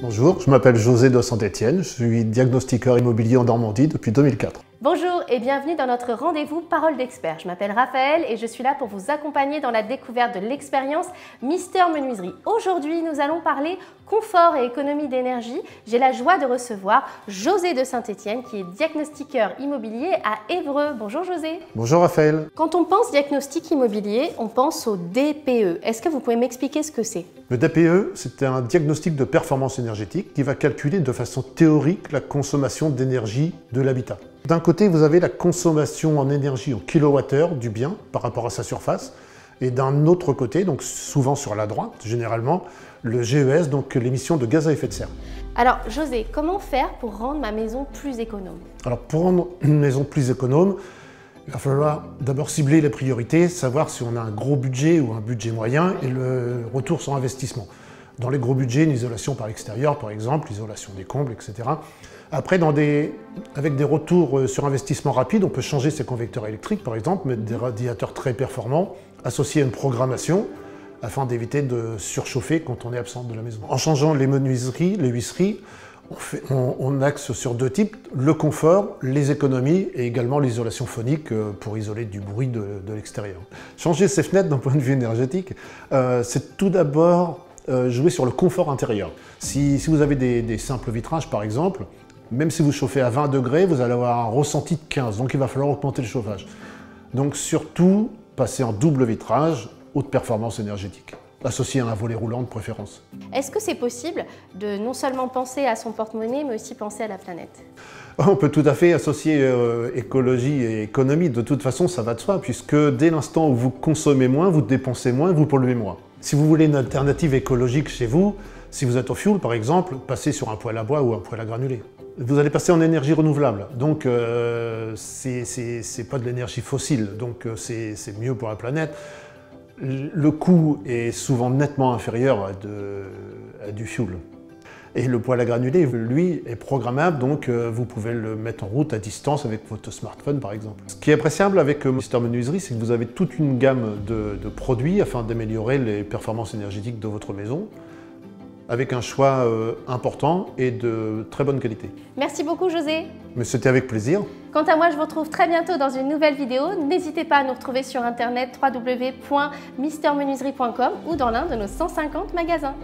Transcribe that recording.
Bonjour, je m'appelle José de Saint-Étienne, je suis diagnostiqueur immobilier en Normandie depuis 2004. Bonjour et bienvenue dans notre rendez-vous Parole d'expert. Je m'appelle Raphaël et je suis là pour vous accompagner dans la découverte de l'expérience Mister Menuiserie. Aujourd'hui, nous allons parler confort et économie d'énergie. J'ai la joie de recevoir José de Saint-Étienne qui est diagnostiqueur immobilier à Évreux. Bonjour José. Bonjour Raphaël. Quand on pense diagnostic immobilier, on pense au DPE. Est-ce que vous pouvez m'expliquer ce que c'est? Le DPE, c'est un diagnostic de performance énergétique qui va calculer de façon théorique la consommation d'énergie de l'habitat. D'un côté, vous avez la consommation en énergie en kilowattheure du bien par rapport à sa surface, et d'un autre côté, donc souvent sur la droite, généralement, le GES, donc l'émission de gaz à effet de serre. Alors José, comment faire pour rendre ma maison plus économe? Alors pour rendre une maison plus économe, il va falloir d'abord cibler les priorités, savoir si on a un gros budget ou un budget moyen et le retour sur investissement. Dans les gros budgets, une isolation par l'extérieur, par exemple, l'isolation des combles, etc. Après, avec des retours sur investissement rapide, on peut changer ses convecteurs électriques, par exemple, mettre des radiateurs très performants, associés à une programmation, afin d'éviter de surchauffer quand on est absent de la maison. En changeant les menuiseries, les huisseries, on axe sur deux types, le confort, les économies et également l'isolation phonique pour isoler du bruit de l'extérieur. Changer ses fenêtres d'un point de vue énergétique, c'est tout d'abord jouer sur le confort intérieur. Si vous avez des simples vitrages par exemple, même si vous chauffez à 20 degrés, vous allez avoir un ressenti de 15, donc il va falloir augmenter le chauffage. Donc surtout, passer en double vitrage, haute performance énergétique, associé à un volet roulant de préférence. Est-ce que c'est possible de non seulement penser à son porte-monnaie, mais aussi penser à la planète? On peut tout à fait associer écologie et économie, de toute façon ça va de soi, puisque dès l'instant où vous consommez moins, vous dépensez moins, vous polluez moins. Si vous voulez une alternative écologique chez vous, si vous êtes au fioul par exemple, passez sur un poêle à bois ou un poêle à granulés. Vous allez passer en énergie renouvelable, donc c'est pas de l'énergie fossile, donc c'est mieux pour la planète. Le coût est souvent nettement inférieur à du fioul. Et le poêle à granulés, lui, est programmable, donc vous pouvez le mettre en route à distance avec votre smartphone par exemple. Ce qui est appréciable avec Mister Menuiserie, c'est que vous avez toute une gamme de produits afin d'améliorer les performances énergétiques de votre maison, avec un choix important et de très bonne qualité. Merci beaucoup José. Mais c'était avec plaisir. Quant à moi, je vous retrouve très bientôt dans une nouvelle vidéo. N'hésitez pas à nous retrouver sur internet www.mistermenuiserie.com ou dans l'un de nos 150 magasins.